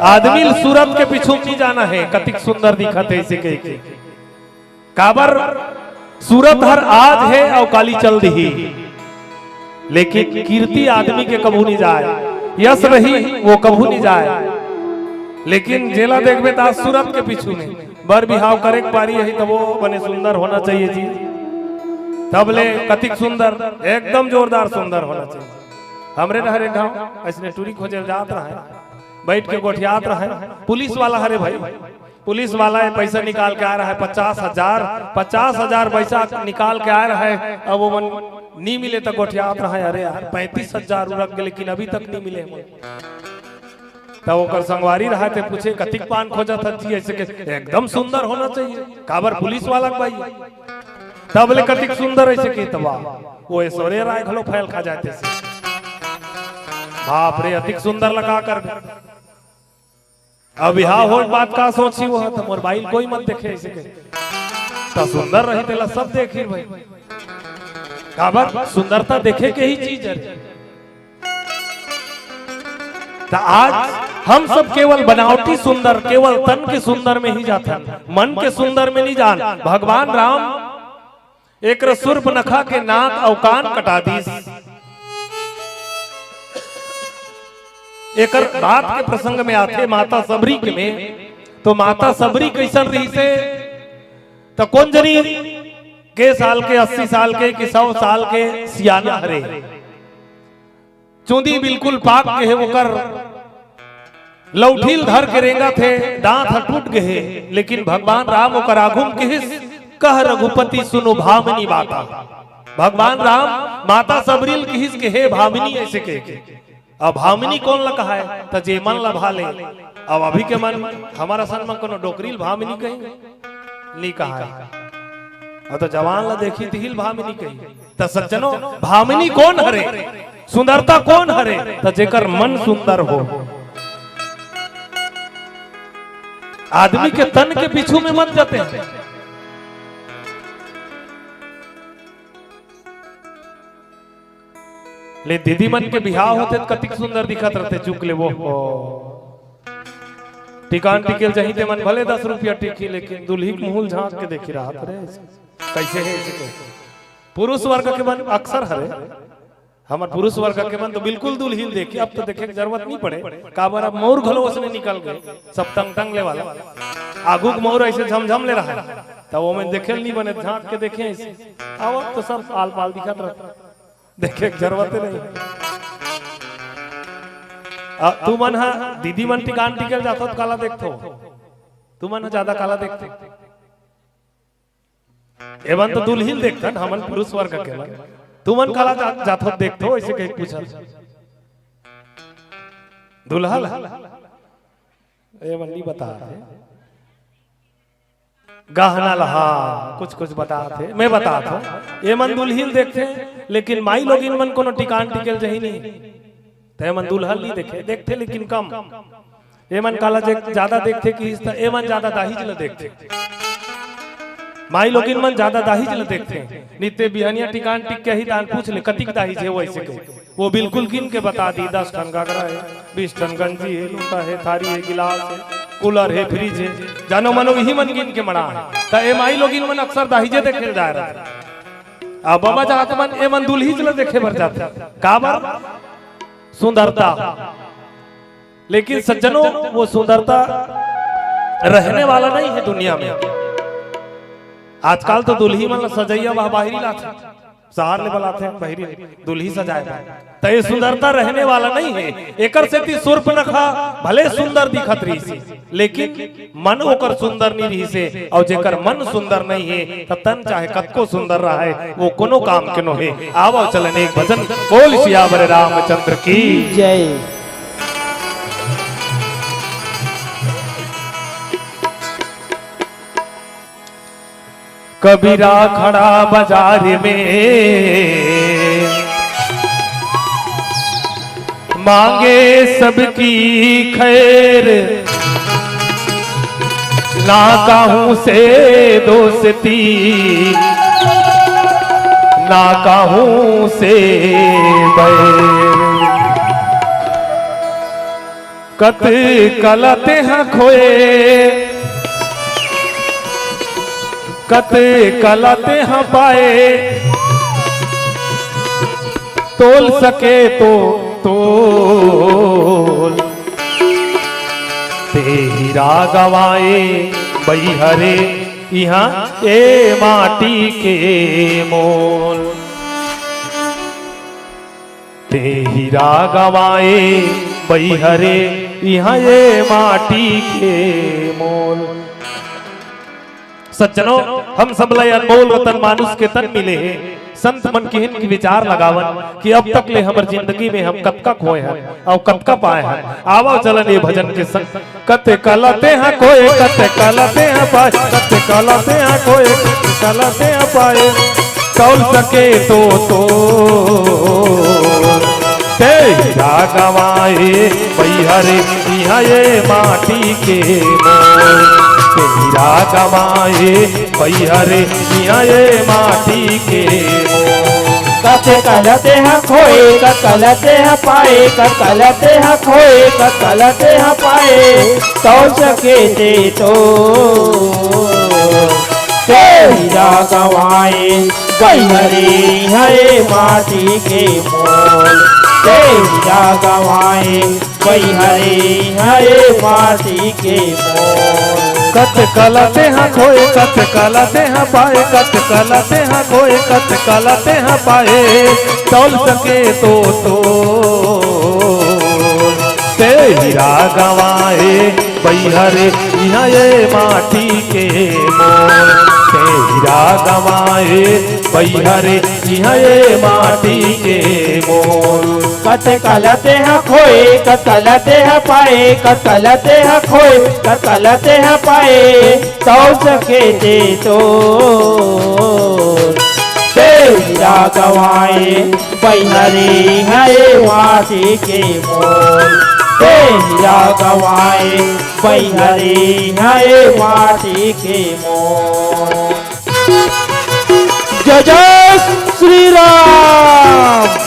आदमी सूरत के पीछे नहीं जाना है कतिक सुंदर दिखते इसे कह के काबर सूरत हर आज है और काली चल दी लेकिन कीर्ति आदमी के कबू नहीं जाए यश रही वो कबू नहीं जाए लेकिन जेला देखबे तो सूरत के पीछू में बर बिहाव करे पारी है तो वो बने सुंदर होना चाहिए जी तब ले कतिक सुंदर एकदम जोरदार सुंदर होना चाहिए। हमरे न हरे गांव ऐसे टूरी खोजे जात रहा है बैठ के गोठियात रहा है पुलिस वाला हरे भाई पुलिस वाला है पैसा निकाल के आ रहा है 50,000 पैसा निकाल के आ रहा है अब वो नहीं मिले तो गोठियात रहा है अरे यार 35,000 रख गए लेकिन अभी तक नहीं मिले तब ओकर संगवारी रहा थे पूछे कतिक पान खोजा था जी ऐसे के एकदम सुंदर होना चाहिए काबर पुलिस वाला भाई तब ले कतिक सुंदर ऐसे के तबा वो ऐश्वर्य राय खलो फैल खा जाते से बाप रे अधिक सुंदर लगा कर अब यहाँ हो बात का सोची वो तो मोबाइल कोई मत देखे ऐसे के तो सुंदर रही तेला सब देखी भाई काबर सुंदरता देखे के ही चीज है। तो आज हम सब केवल बनावटी सुंदर केवल तन के सुंदर में ही जाते हैं मन के सुंदर में नहीं जान। भगवान राम एक सूर्पनखा के नाक और कान कटा दीस एक बात के प्रसंग में आते माता सबरी के में तो माता सबरी कैसन रही से तो कौन जनी के साल के 80 साल के 100 साल के सियाना हरे चूंदी बिल्कुल पाक के है वो कर लौठील धर के रेंगा थे दांत टूट गए लेकिन भगवान राम ओकर आगुम के कह रघुपति सुनो भामिनी बाता भगवान राम माता सबरील की हिस के हे भामिनी ऐसे के अब भामिनी कौन ला कहा है तो जे मन ला भाले अब अभी के मन हमारा सन में कोनो डोकरील भामिनी कहेंगे नहीं कहा है तो जवान ला देखी तिहिल भामिनी कही तो सज्जनों भामिनी कौन हरे सुंदरता कौन हरे तो जेकर मन सुंदर हो आदमी के तन के पीछू में मत जाते हैं। ले दीदी मन के बिहाव होते कतिक सुंदर दिखत रहते चुक ले वो टिकान टिकेल चाहिए ते मन भले 10 रुपया टिकी लेकिन दुल्ही मुहल झांक के देखी रहा रे कैसे है ऐसे पुरुष वर्ग के मन अक्सर हरे हमार पुरुष वर्ग के मन तो बिल्कुल दुल्हीन देखी अब तो देखे की जरूरत नहीं पड़े काबर अब मोर घलो उसने निकल गए सब टंग ले वाला आगू मोर ऐसे झमझम ले रहा है तब वो में देखे नहीं बने झांक के देखे ऐसे अब तो सब आल पाल दिखत रहता देखे जरूरत नहीं। तू मन हा दीदी मन टिकान टिकल जातो तो काला देखतो तू मन ज्यादा काला देखते एवं तो दुल्हीन देखता हमन पुरुष वर्ग के मन तू मन काला जातो देखतो ऐसे कहीं पूछा दुल्हा एवं नहीं बता गहना लहा कुछ कुछ बता थे मैं बता था ये मन दुल्हिन देखते लेकिन माई लोग इन मन कोनो टिकान टिकेल जही नहीं ते मन दुल्हन नहीं देखे देखते लेकिन कम ये मन काला ज्यादा देखते कि ये मन ज्यादा दाहिज ल देखते माई लोग इन मन ज्यादा दाहिज ल देखते नित्य बिहनिया टिकान टिक के ही दान पूछ ले कतिक दाहिज है वैसे के वो बिल्कुल गिन के बता दी 10 टन गागरा है 20 टन गंजी है लूटा है थारी है गिलास है कूलर है फ्रिज है जानो मनो यही मन गिन के मड़ा है तो ए माई लोग इन मन अक्सर दाहिजे देखे जा रहा है अब बाबा जात मन ए मन दुल्हिज ल देखे भर जाते का बार सुंदरता लेकिन सज्जनों वो सुंदरता रहने वाला नहीं है दुनिया में आजकल तो दुल्ही मन सजैया वह बाहरी लाते शहर ले बलाते हैं बाहरी दुल्ही सजाए तो ये सुंदरता रहने वाला नहीं है एकर से ती सुर्प नखा भले सुंदर दिखत रही सी लेकिन मन ओकर सुंदर नहीं रही से और जेकर मन सुंदर नहीं है तो तन चाहे कतको सुंदर रहा है वो कोनो काम के नो है आवो चलन एक भजन बोल सियावर रामचंद्र की जय। कबीरा खड़ा बाजार में मांगे सबकी खैर ना काहूं से दोस्ती ना काहूं से बैर कत कलते हैं खोए कत कलते हैं पाए तोल सके तो तोल तेरा गवाए बई हरे यहाँ ए माटी के मोल तेरा गवाए बई हरे यहाँ ये माटी के मोल। सज्जनों हम सब लय अनमोल रतन मानुष के तन मिले हैं संत मन की हिन की विचार लगावन कि अब तक ले हमर जिंदगी में हम कतका खोए हैं और कतका पाए हैं आवो चलन ये भजन के संग कते कलते हैं खोए कते कलते हैं पाए कते कलते हैं खोए कते कलते हैं पाए तौल सके तो तेरा गवाए बई हरे यहाँ ये माटी के मोल तेरा गवाए बई हरे यहाँ ये माटी के कते कलते हैं खोए कलते हैं पाए कलते हैं खोए कलते हैं पाए तो सके ते तो तेरा गवाए बई हरे हरे माटी के मोल तेरा गवाए बई हरे हरे माटी के मोल कत कलते हैं खोए कत कलते हैं पाए कत कलते हैं खोए कत कलते हैं पाए तौल सके तो तेरा गवाए बई हरे यहाँ ये माटी के मोल तेरा गवाए बई हरे यहाँ ये माटी के मोल कत कलते हैं खोए कलते हैं पाए कलते हैं खोए कलते हैं पाए तो सके ते तो तेरा गवाए बई हरे हरे माटी के मोल तेरा गवाए बई हरे हरे माटी के मोल। जय जय श्री राम।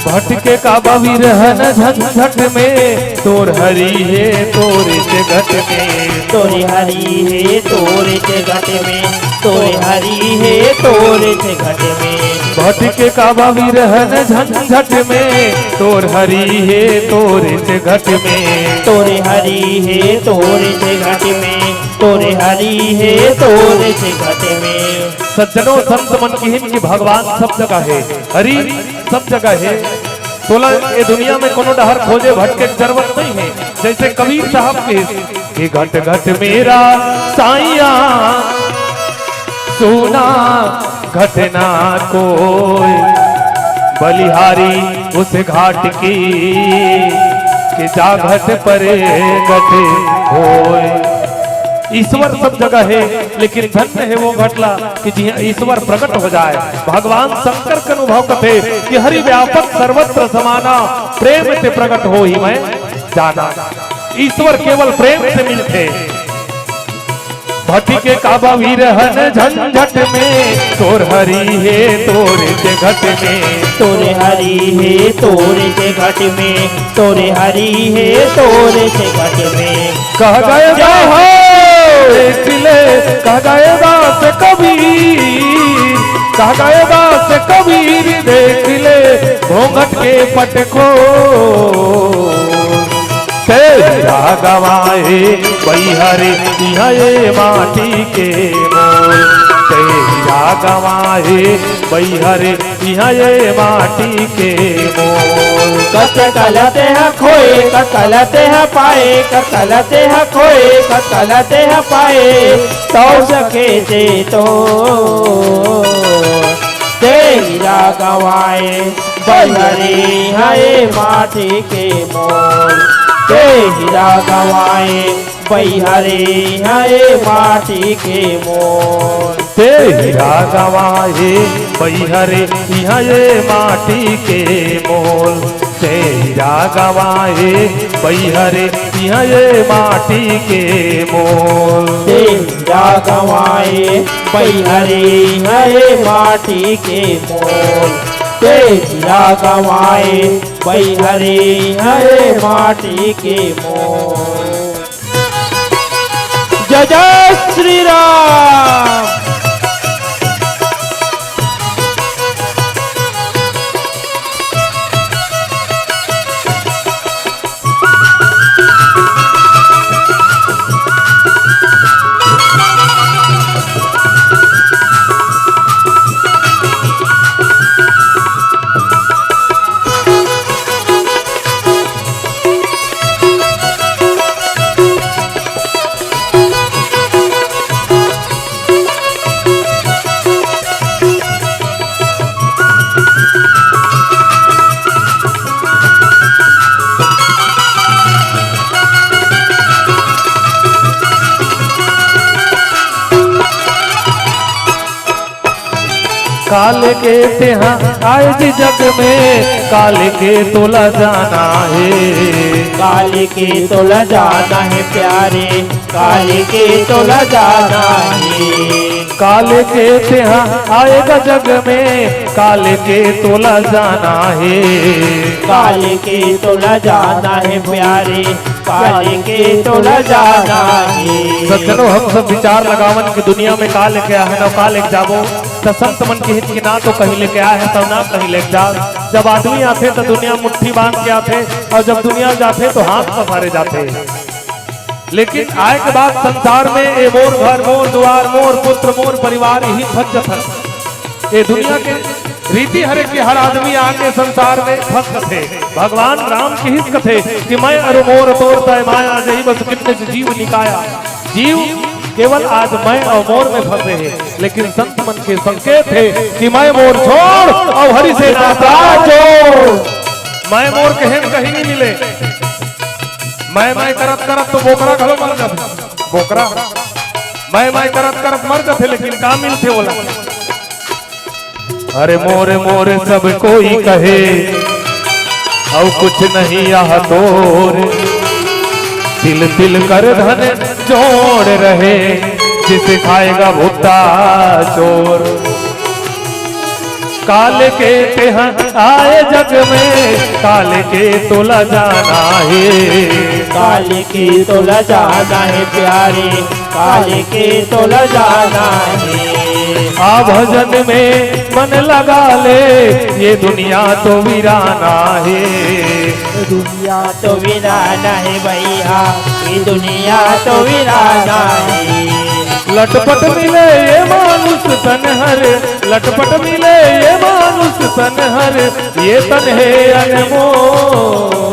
भटके का बवी रहन झंझट में तोर हरी है तोरे से घट में तोरे हरी है तोरे से घट में तोरे हरी है तोरे से घट में भटके का बवी रहन झंझट में तोर हरी है तोरे से घट में तोरे हरी है तोरे से घट में तोरे हरी है तोरे से घट में। सज्जनों संत मन की हिम की भगवान सब जगह है, हरि सब जगह है। तोला ये दुनिया में कोनो डहर खोजे भटके की जरूरत नहीं है। जैसे कबीर साहब के घट घट मेरा साइया सोना घटना कोई बलिहारी उस घाट की कि जा घट परे घट होए। ईश्वर सब जगह है लेकिन धन्य है वो घटला कि जी ईश्वर प्रकट हो जाए। भगवान शंकर के अनुभव कथे कि हरि व्यापक सर्वत्र समाना प्रेम से प्रकट हो ही मैं जाना। ईश्वर केवल प्रेम से मिलते। भटके काबा विरहन झंझट में तोर हरि है तोरे से घट में तोरे हरी है तोरे से घट में तोरे हरी है तोरे से घट में। कह गए देख ले कह गए दास कबीर कह गए दास कबीर देख ले घूंघट के पटको तेरा गवाए बहिहरे ये माटी के मोल तेरा गवाए बहिहरे ये माटी के मोल। कलते हैं खोए कलते हैं पाए कलते हैं खोए कलते हैं पाए तो सके से तो तेरा गवाए बहिहरे है माटी के मोल तेरा गवाए बहिहरे है माटी के मोल तेरा गवाए बहिहरे ये माटी के मोल तेरा गवाए बहिहरे ये माटी के मोल तेरा गवाए बहिहरे है माटी के मोल तेरा गवाए बहिहरे है माटी के मोल। जय जय श्री राम। काल के तेहा आए जी जग में काल के तोला जाना है काल के तोला जाना है प्यारे काल के तोला जाना है काल के तेहा आएगा जग में काल के तोला जाना है काल के तोला जाना है प्यारे काल के तोला जाना है। सज्जनों हम सब विचार लगावन की दुनिया में काल लेके आए ना काल लेके जाबो तो संत मन के हित की ना तो कहीं लेके आए हैं तो ना कहीं लेके जा। जब आदमी आते तो दुनिया मुट्ठी बांध के आते और जब दुनिया जाते तो हाथ पसारे जाते। लेकिन आए के बाद संसार में ये मोर घर मोर द्वार मोर पुत्र मोर परिवार ही फंस थे। ये दुनिया के रीति हरे के हर आदमी आके संसार में फंस थे। भगवान राम की हित कथे कि मैं अरु मोर तोड़ता माया जही बस कितने से जीव निकाया। जीव केवल आज मैं और मोर में फंसे हैं लेकिन संत मन के संकेत है कि मैं मोर छोड़ और हरि से नाता जोड़। मैं मोर कहें कहीं नहीं मिले। मैं करत करत तो बोकरा घलो मर जाते बोकरा मैं करत करत मर जाते लेकिन का मिलते बोला। अरे मोरे मोरे सब कोई कहे और कुछ नहीं यह तोर तिल तिल कर धन जोड़ रहे जिसे खाएगा भुट्टा चोर। काल के तेह आए जग में, काल के तोला जाना है, काल के तो ल जाना है प्यारे, काल के तो ल जाना है। आ भजन में मन लगा ले, ये दुनिया तो वीराना है, दुनिया तो वीराना है भैया, ये दुनिया तो वीराना है। लटपट मिले ये मानुष तन हर, लटपट मिले ये मानुष तन हर, ये तन है अनमोल।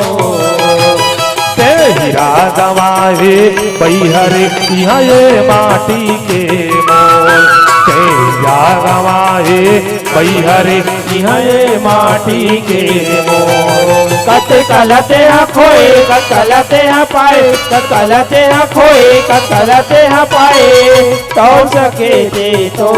ते हीरा गवाए बैहर यहाँ ये माटी के मोल, ते हीरा गवाए बैहर यहाँ ये माटी के मोल। कत कलते खोए, कत कलते पाए, कत कलते खोए, कत कलते पाए, तो सके दे तो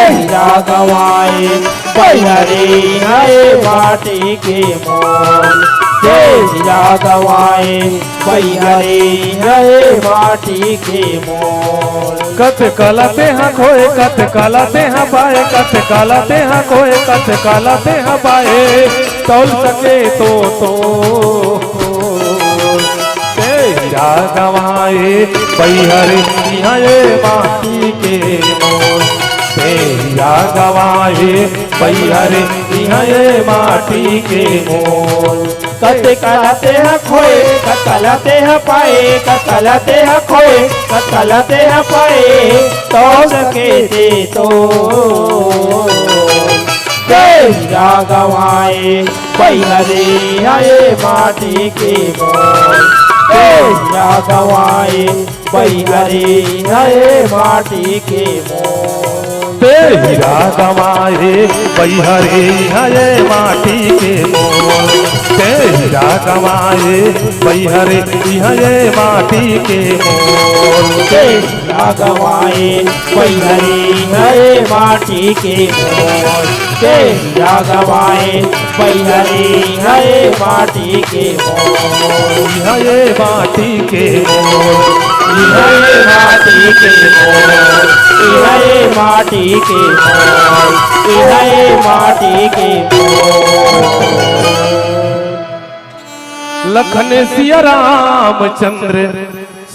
हीरा गवाए बैहरे है माटी के मोल। हीरा गवाए बैहरे है माटी के मोल। कत कलते हैं खोए, कत कलते हैं पाए, कत कलते हैं खोए, कत कलते हैं पाए, तौल सके तो हीरा गवाए बैहर यहाँ ये माटी के मोल, हीरा गवाए बैहर यहाँ ये माटी के मोल। कत कलते खोए, कत कलते पाए, कत कलते खोए, कत कलते पाए, तो सके दे तो हीरा गवाए बैहरे है माटी के मोल। हीरा गवाए बैहरे है माटी के मोल। हीरा गवाए बैहरे है माटी के मोल, हीरा गवाए बैहरे है माटी के मोल। हीरा गवाए बैहरे है माटी के मोल। हीरा गवाए बैहरे है माटी के मोल। ये माटी के मोल, ये माटी के मोल, ये माटी के मोल, ये माटी के मोल। लखन सिया रामचंद्र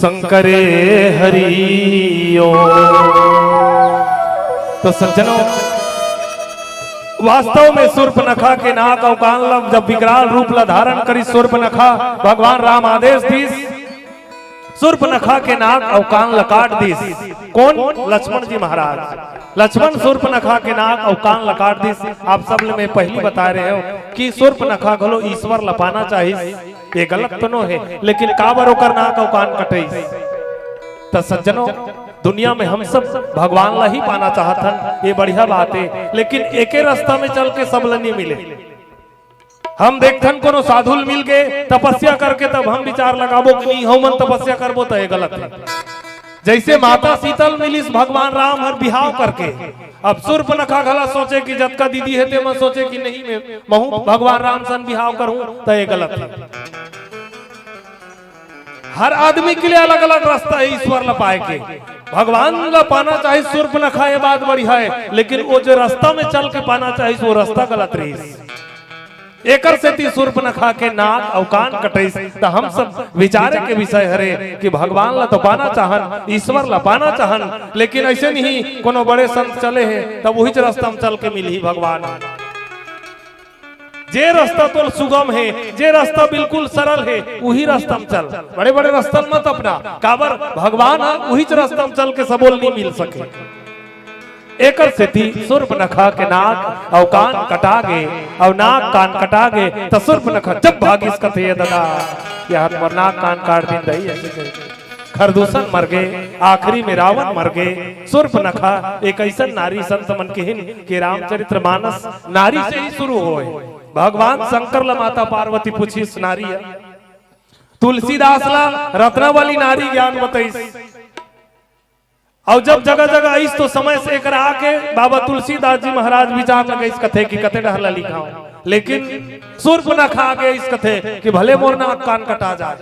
शंकरे हरिओ। तो सज्जनों, वास्तव में सूर्पनखा के नाक और कान लब जब विकराल रूप ला धारण करी सूर्पनखा भगवान राम आदेश दीस, सूर्पनखा के नाक और कान ला काट दीस। कौन? लक्ष्मण जी महाराज। लक्ष्मण सूर्पनखा के नाक और कान ला काट दीस। आप सब में पहली बता रहे हो कि सूर्पनखा घलो ईश्वर लपाना चाहिए, ये गलत तो नो है, लेकिन काबर ओकर नाक और कान कटे। तो सज्जनों, दुनिया में हम सब भगवान ला ही पाना चाहतन, ये बढ़िया बात है, लेकिन एके रास्ता में चल के सब ला नहीं मिले। हम देखथन कोनो साधुल मिल के तपस्या करके तब हम विचार लगाबो कि नहीं हम तपस्या करबो तो ये गलत है। जैसे माता शीतल मिलिस भगवान राम हर बिहाव करके, अब सूर्पनखा घला सोचे कि जतका दीदी है ते मैं सोचे कि नहीं मैं महू भगवान राम सन बिहाव करूं तो ये गलत है। हर आदमी के लिए अलग अलग रास्ता है ईश्वर ला पाए के। भगवान ला पाना चाहिए सूर्पनखा, ये बात बढ़िया है, लेकिन वो जो रास्ता में चल के पाना चाहिए वो रास्ता गलत रही। एकर से ती सूर्पनखा के नाक और कान कटैस। तो हम सब विचारे के विषय हरे कि भगवान ला तो पाना चाहन, ईश्वर ला पाना चाहन, लेकिन ऐसे नहीं कोनो बड़े संत चले हैं तब वही रास्ता में चल के मिली भगवान। जे रास्ता तो सुगम है, जे रास्ता बिल्कुल सरल है, वही रास्ता में चल। बड़े बड़े रास्ता मत अपना, काबर भगवान वही रास्ता में चल के सबोल नहीं मिल सके। एकर से थी सूर्पनखा के नाक और कान कटा गे, और नाक कान कटा गे तो सूर्पनखा जब भागिस कथे दादा यहाँ पर नाक कान काट दिन रही है। खरदूषण मर गए, आखिरी में रावण मर गए। सूर्पनखा एक ऐसा नारी संत मन केहिन कि रामचरितमानस नारी से ही शुरू होए। भगवान शंकर ला माता पार्वती पूछी नारी है, तुलसीदास ला रत्नावली नारी ज्ञान बताइस। और जब जगह जगह आईस तो समय से एक आके बाबा तुलसीदास जी महाराज विचार लगे इस कथे की कथे डहला लिखा हो, लेकिन सूर्पनखा आगे इस कथे कि भले मोर नाक कान कटा जाए।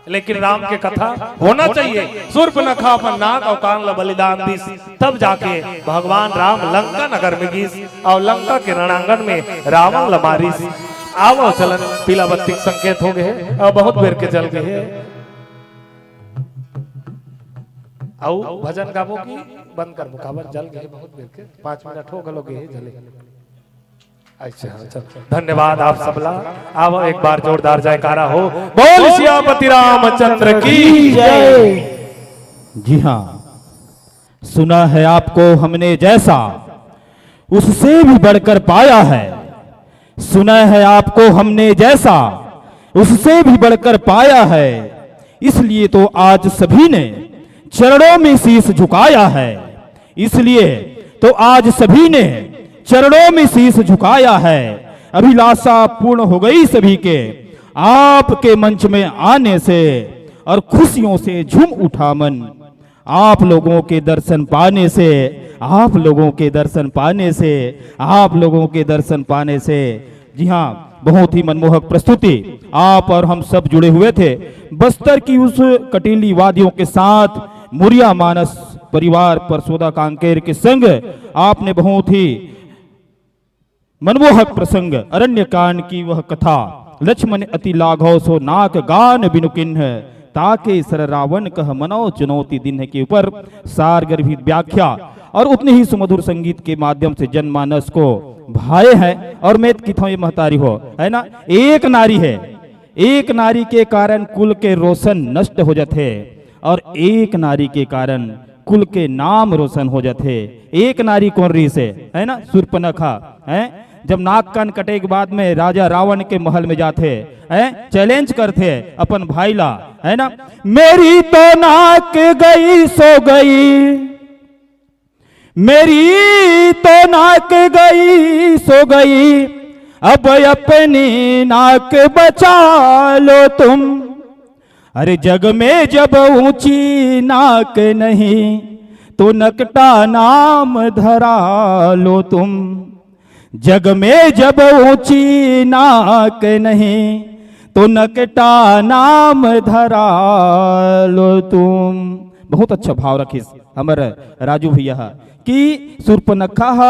लेकिन राम के कथा होना चाहिए। शूर्पणखा अपन नाक और कान ला बलिदान दिस, तब जाके भगवान राम लंका नगर में गिस और लंका के रणांगण में रावण ला मारिस। आवो चलन पीला बत्ती संकेत हो गए और बहुत बेर के जल गए। आओ भजन गाबो की बंद कर मुकाबर जल गए बहुत बेर के 5 मिनट हो गए जले। अच्छा चल धन्यवाद आप सबला। आओ एक बार जोरदार जयकारा हो, बोल सियापति रामचंद्र की जय। जी हाँ, सुना है आपको हमने जैसा उससे भी बढ़कर पाया है। सुना है आपको हमने जैसा उससे भी बढ़कर पाया है। इसलिए तो आज सभी ने चरणों में शीश झुकाया है। इसलिए तो आज सभी ने चरणों में शीश झुकाया है। अभिलाषा पूर्ण हो गई सभी के आपके मंच में आने से, और खुशियों से झूम उठा मन आप लोगों के दर्शन पाने से, आप लोगों के दर्शन पाने से, आप लोगों के दर्शन पाने से। जी हाँ, बहुत ही मनमोहक प्रस्तुति आप और हम सब जुड़े हुए थे बस्तर की उस कटीली वादियों के साथ। मुरिया मानस परिवार परसोदा कांकेर के संग आपने बहुत ही मनमोहक प्रसंग अरण्य कांड की वह कथा, लक्ष्मण अति लाघव सो नाक गान बिनु किन्ह, ताके सर रावण कह मनो चुनौती दिन के ऊपर सार गर्भित व्याख्या और उतने ही सुमधुर संगीत के माध्यम से जनमानस को भाए हैं। और मैं किथा ये महतारी हो है ना, एक नारी है, एक नारी के कारण कुल के रोशन नष्ट हो जाते, और एक नारी के कारण कुल के नाम रोशन हो जाते। एक नारी कौन रही से है ना, शूर्पणखा है। जब नाक कान कटे के बाद में राजा रावण के महल में जाते हैं, चैलेंज करते अपन भाई ला है ना, मेरी तो नाक गई सो गई, मेरी तो नाक गई सो गई, अब अपनी नाक बचा लो तुम। अरे जग में जब ऊंची नाक नहीं तो नकटा नाम धरा लो तुम। जग में जब ऊंची नाक नहीं तो नकटा नाम धरा लो तुम। बहुत अच्छा भाव रखिस हमारे राजू भैया कि शूर्पणखा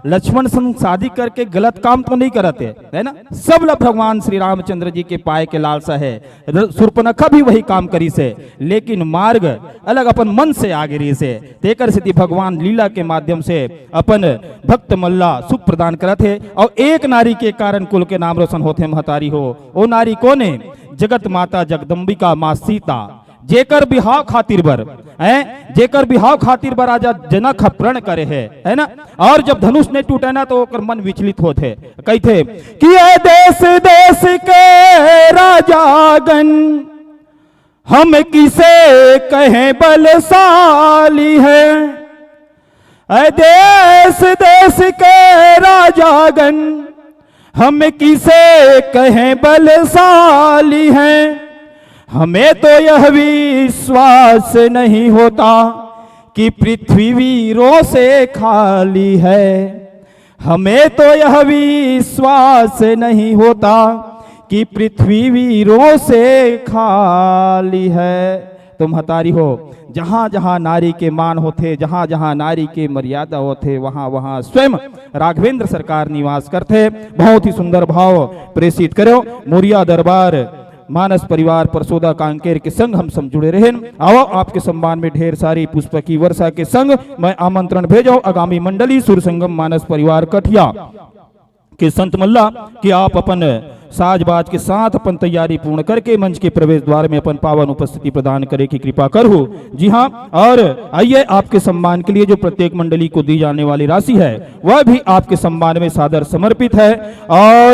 लक्ष्मण संग शादी करके गलत काम तो नहीं करते है ना, सब लोग भगवान श्री रामचंद्र जी के पाए के लालसा है। शूर्पणखा भी वही काम करी से, लेकिन मार्ग अलग अपन मन से आगे रही से। तेकर स्थिति भगवान लीला के माध्यम से अपन भक्त मल्ला सुख प्रदान करते, और एक नारी के कारण कुल के नाम रोशन होते महतारी हो। ओ नारी कौन है, जगत माता जगदम्बिका माँ सीता, जेकर बिहाव खातिर बर है, जेकर बिहाव खातिर बर राजा जनक प्रण करे है ना। और जब धनुष ने टूटे ना तो ओकर मन विचलित होते, कहते कि ये देश देश के राजागण हम किसे कहें बलशाली है। ऐ देश देश के राजागण हम किसे कहें बलशाली है। हमें तो यह विश्वास नहीं होता कि पृथ्वी वीरों से खाली है। हमें तो यह विश्वास नहीं होता कि पृथ्वी वीरों से खाली है। तो महतारी हो, जहाँ जहाँ नारी के मान होते, जहाँ जहाँ नारी के मर्यादा होते, वहाँ वहाँ स्वयं राघवेंद्र सरकार निवास करते। बहुत ही सुंदर भाव प्रेषित करो। मुरिया दरबार मानस परिवार परसोदा कांकेर के संग हम सब जुड़े रहे। आओ आपके सम्मान में ढेर सारी पुष्प की वर्षा के संग मैं आमंत्रण भेजो आगामी मंडली सुर संगम मानस परिवार कठिया के संत मल्ला कि आप अपन साजबाज के साथ अपन तैयारी पूर्ण करके मंच के प्रवेश द्वार में अपन पावन उपस्थिति प्रदान करे की कृपा करो। जी हाँ, और आइए आपके सम्मान के लिए जो प्रत्येक मंडली को दी जाने वाली राशि है वह भी आपके सम्मान में सादर समर्पित है। और